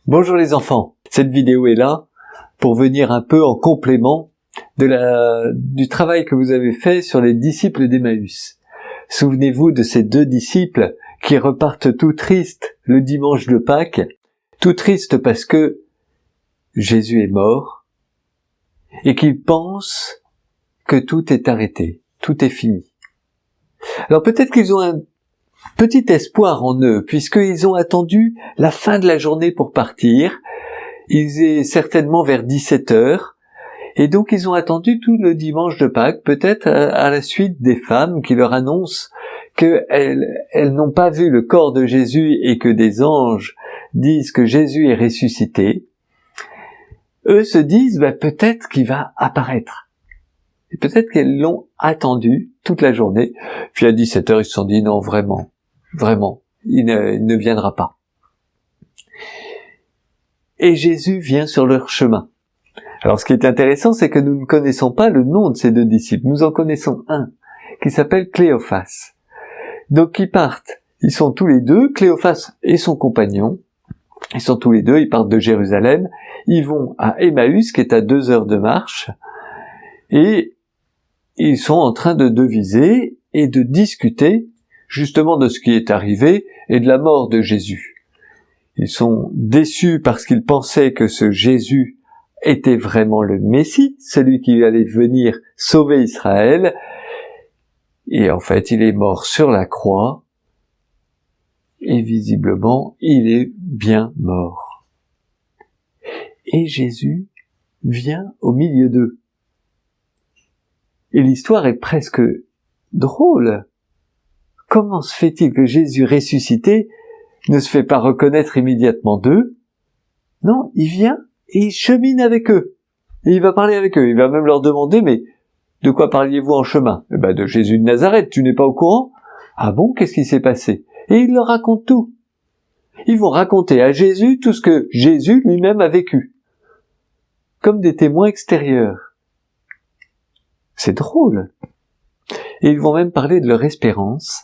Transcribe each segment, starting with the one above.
Bonjour les enfants, cette vidéo est là pour venir un peu en complément du travail que vous avez fait sur les disciples d'Emmaüs. Souvenez-vous de ces deux disciples qui repartent tout tristes le dimanche de Pâques, tout tristes parce que Jésus est mort et qu'ils pensent que tout est arrêté, tout est fini. Alors peut-être qu'ils ont un petit espoir en eux, puisqu'ils ont attendu la fin de la journée pour partir. Il est certainement vers 17h, et donc ils ont attendu tout le dimanche de Pâques, peut-être à la suite des femmes qui leur annoncent qu'elles n'ont pas vu le corps de Jésus et que des anges disent que Jésus est ressuscité. Eux se disent, peut-être qu'il va apparaître. Et peut-être qu'elles l'ont attendu toute la journée. Puis à 17h, ils se sont dit, non, vraiment, il ne viendra pas. Et Jésus vient sur leur chemin. Alors ce qui est intéressant, c'est que nous ne connaissons pas le nom de ces deux disciples. Nous en connaissons un, qui s'appelle Cléophas. Donc ils partent, ils sont tous les deux, Cléophas et son compagnon, ils sont tous les deux, ils partent de Jérusalem, ils vont à Emmaüs, qui est à 2 heures de marche, et ils sont en train de deviser et de discuter justement de ce qui est arrivé et de la mort de Jésus. Ils sont déçus parce qu'ils pensaient que ce Jésus était vraiment le Messie, celui qui allait venir sauver Israël, et en fait il est mort sur la croix, et visiblement il est bien mort. Et Jésus vient au milieu d'eux. Et l'histoire est presque drôle. Comment se fait-il que Jésus ressuscité ne se fait pas reconnaître immédiatement d'eux? Non, il vient et il chemine avec eux. Et il va parler avec eux. Il va même leur demander, mais de quoi parliez-vous en chemin? De Jésus de Nazareth, tu n'es pas au courant? Ah bon, qu'est-ce qui s'est passé? Et il leur raconte tout. Ils vont raconter à Jésus tout ce que Jésus lui-même a vécu. Comme des témoins extérieurs. C'est drôle. Et ils vont même parler de leur espérance,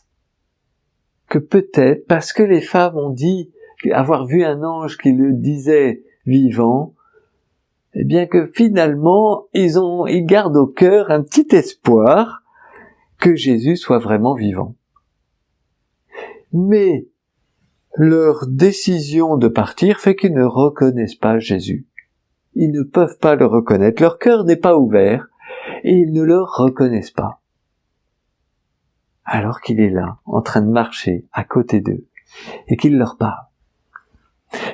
que peut-être, parce que les femmes ont dit avoir vu un ange qui le disait vivant, eh bien que finalement, ils gardent au cœur un petit espoir que Jésus soit vraiment vivant. Mais leur décision de partir fait qu'ils ne reconnaissent pas Jésus. Ils ne peuvent pas le reconnaître. Leur cœur n'est pas ouvert et ils ne le reconnaissent pas. Alors qu'il est là, en train de marcher à côté d'eux, et qu'il leur parle.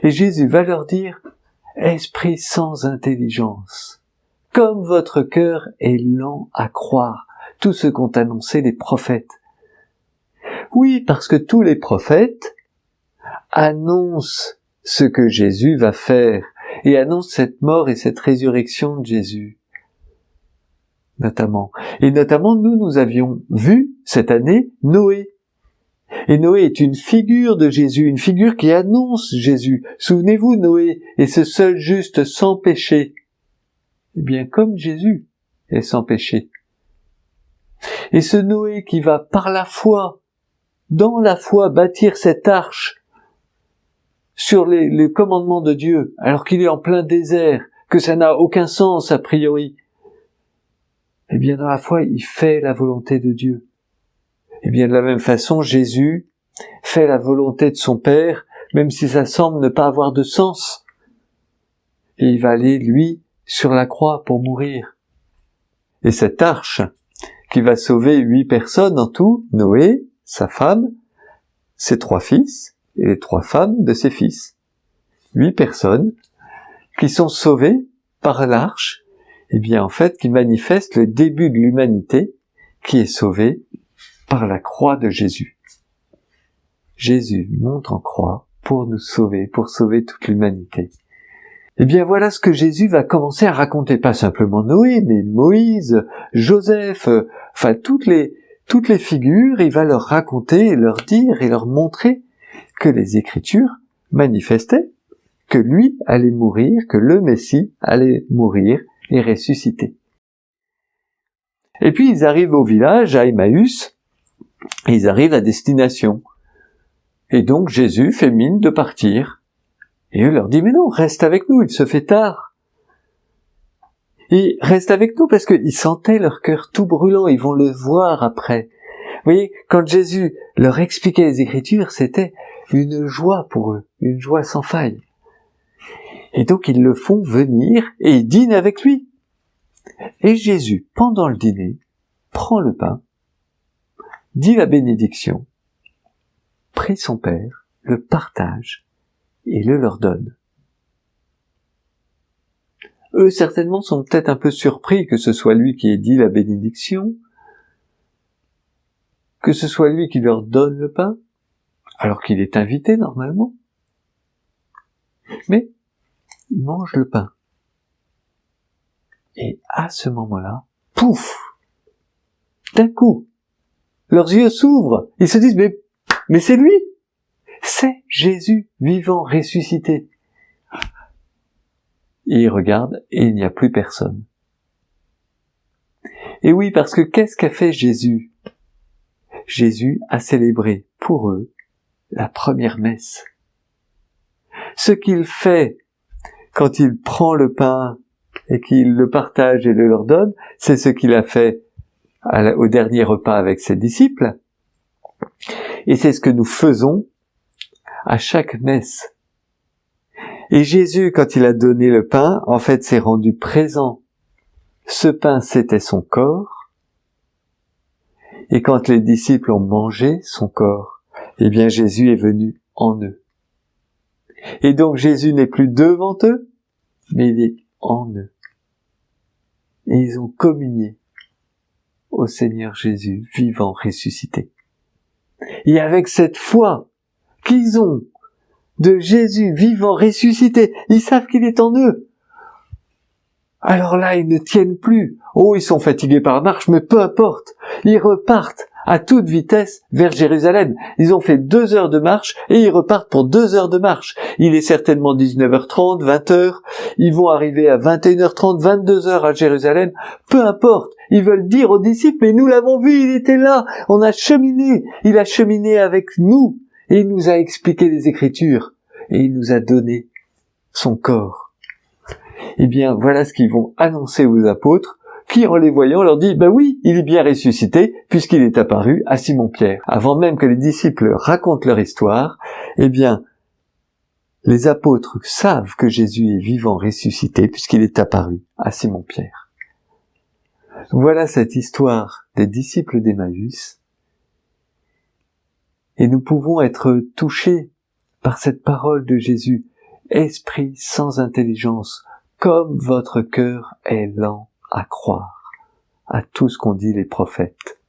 Et Jésus va leur dire, « Esprit sans intelligence, comme votre cœur est lent à croire tout ce qu'ont annoncé les prophètes. » Oui, parce que tous les prophètes annoncent ce que Jésus va faire, et annoncent cette mort et cette résurrection de Jésus. Notamment. Et notamment, nous avions vu cette année Noé. Et Noé est une figure de Jésus, une figure qui annonce Jésus. Souvenez-vous, Noé est ce seul juste sans péché. Eh bien, comme Jésus est sans péché. Et ce Noé qui va par la foi, dans la foi, bâtir cette arche sur les commandements de Dieu, alors qu'il est en plein désert, que ça n'a aucun sens a priori. Eh bien, dans la foi, il fait la volonté de Dieu. Eh bien, de la même façon, Jésus fait la volonté de son Père, même si ça semble ne pas avoir de sens. Et il va aller, lui, sur la croix pour mourir. Et cette arche, qui va sauver 8 personnes en tout, Noé, sa femme, ses 3 fils, et les 3 femmes de ses fils. 8 personnes qui sont sauvées par l'arche, eh bien, en fait, qui manifeste le début de l'humanité qui est sauvée par la croix de Jésus. Jésus monte en croix pour nous sauver, pour sauver toute l'humanité. Eh bien, voilà ce que Jésus va commencer à raconter, pas simplement Noé, mais Moïse, Joseph, toutes les figures, il va leur raconter, leur dire et leur montrer que les Écritures manifestaient que lui allait mourir, que le Messie allait mourir, et ressuscité. Et puis ils arrivent au village, à Emmaüs, et ils arrivent à destination. Et donc Jésus fait mine de partir. Et eux leur disent, mais non, reste avec nous, il se fait tard. Et reste avec nous parce qu'ils sentaient leur cœur tout brûlant, ils vont le voir après. Vous voyez, quand Jésus leur expliquait les Écritures, c'était une joie pour eux, une joie sans faille. Et donc ils le font venir et ils dînent avec lui. Et Jésus, pendant le dîner, prend le pain, dit la bénédiction, prie son Père, le partage et le leur donne. Eux, certainement, sont peut-être un peu surpris que ce soit lui qui ait dit la bénédiction, que ce soit lui qui leur donne le pain, alors qu'il est invité normalement. Mais ils mangent le pain. Et à ce moment-là, pouf! D'un coup, leurs yeux s'ouvrent. Ils se disent, mais c'est lui! C'est Jésus vivant, ressuscité. Et ils regardent et il n'y a plus personne. Et oui, parce que qu'est-ce qu'a fait Jésus? Jésus a célébré pour eux la première messe. Ce qu'il fait quand il prend le pain et qu'il le partage et le leur donne, c'est ce qu'il a fait au dernier repas avec ses disciples. Et c'est ce que nous faisons à chaque messe. Et Jésus, quand il a donné le pain, en fait, s'est rendu présent. Ce pain, c'était son corps. Et quand les disciples ont mangé son corps, eh bien, Jésus est venu en eux. Et donc, Jésus n'est plus devant eux, mais il est en eux. Et ils ont communié au Seigneur Jésus, vivant, ressuscité. Et avec cette foi qu'ils ont de Jésus vivant, ressuscité, ils savent qu'il est en eux. Alors là, ils ne tiennent plus. Oh, ils sont fatigués par la marche, mais peu importe. Ils repartent à toute vitesse vers Jérusalem. Ils ont fait 2 heures de marche et ils repartent pour 2 heures de marche. Il est certainement 19h30, 20h. Ils vont arriver à 21h30, 22h à Jérusalem. Peu importe. Ils veulent dire aux disciples, mais nous l'avons vu, il était là. On a cheminé. Il a cheminé avec nous. Et il nous a expliqué les Écritures. Et il nous a donné son corps. Eh bien, voilà ce qu'ils vont annoncer aux apôtres, qui, en les voyant, leur dit, oui, il est bien ressuscité, puisqu'il est apparu à Simon-Pierre. Avant même que les disciples racontent leur histoire, eh bien, les apôtres savent que Jésus est vivant, ressuscité, puisqu'il est apparu à Simon-Pierre. Voilà cette histoire des disciples d'Emmaüs. Et nous pouvons être touchés par cette parole de Jésus, esprit sans intelligence, comme votre cœur est lent à croire à tout ce qu'ont dit les prophètes.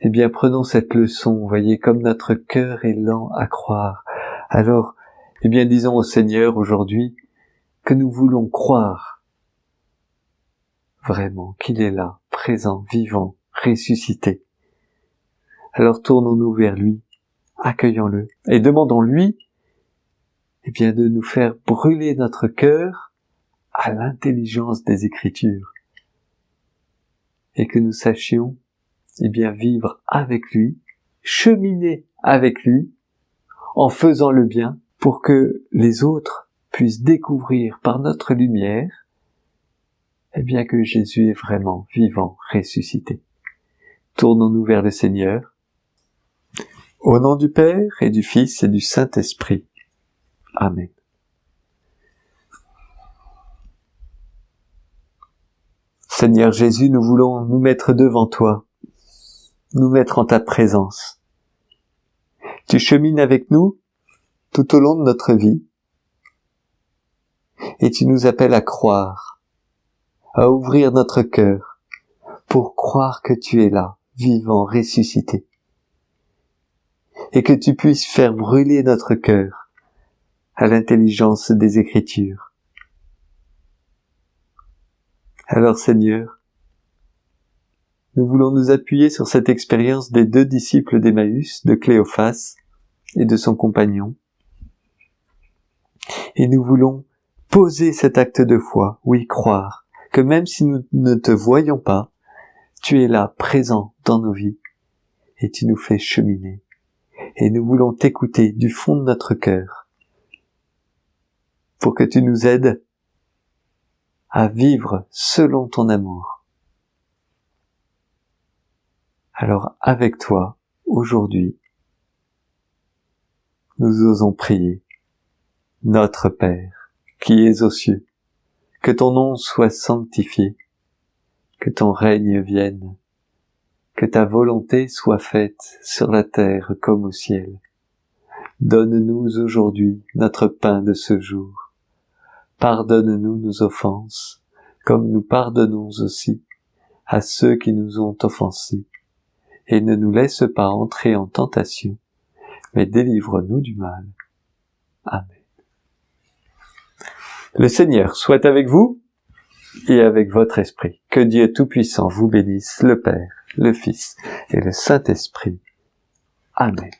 Eh bien, prenons cette leçon, voyez, comme notre cœur est lent à croire. Alors, eh bien, disons au Seigneur aujourd'hui que nous voulons croire vraiment qu'il est là, présent, vivant, ressuscité. Alors tournons-nous vers lui, accueillons-le et demandons-lui eh bien, de nous faire brûler notre cœur à l'intelligence des Écritures et que nous sachions eh bien, vivre avec lui, cheminer avec lui en faisant le bien pour que les autres puissent découvrir par notre lumière eh bien, que Jésus est vraiment vivant, ressuscité. Tournons-nous vers le Seigneur. Au nom du Père et du Fils et du Saint-Esprit. Amen. Seigneur Jésus, nous voulons nous mettre devant toi, nous mettre en ta présence. Tu chemines avec nous tout au long de notre vie et tu nous appelles à croire, à ouvrir notre cœur pour croire que tu es là, vivant, ressuscité, et que tu puisses faire brûler notre cœur à l'intelligence des Écritures. Alors Seigneur, nous voulons nous appuyer sur cette expérience des 2 disciples d'Emmaüs, de Cléophas et de son compagnon, et nous voulons poser cet acte de foi, oui, croire, que même si nous ne te voyons pas, tu es là, présent dans nos vies, et tu nous fais cheminer. Et nous voulons t'écouter du fond de notre cœur pour que tu nous aides à vivre selon ton amour. Alors avec toi, aujourd'hui, nous osons prier. Notre Père, qui es aux cieux, que ton nom soit sanctifié, que ton règne vienne, que ta volonté soit faite sur la terre comme au ciel. Donne-nous aujourd'hui notre pain de ce jour. Pardonne-nous nos offenses, comme nous pardonnons aussi à ceux qui nous ont offensés. Et ne nous laisse pas entrer en tentation, mais délivre-nous du mal. Amen. Le Seigneur soit avec vous et avec votre esprit. Que Dieu Tout-Puissant vous bénisse, le Père, le Fils et le Saint-Esprit. Amen.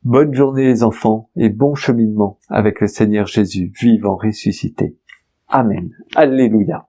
Bonne journée les enfants et bon cheminement avec le Seigneur Jésus, vivant ressuscité. Amen. Alléluia.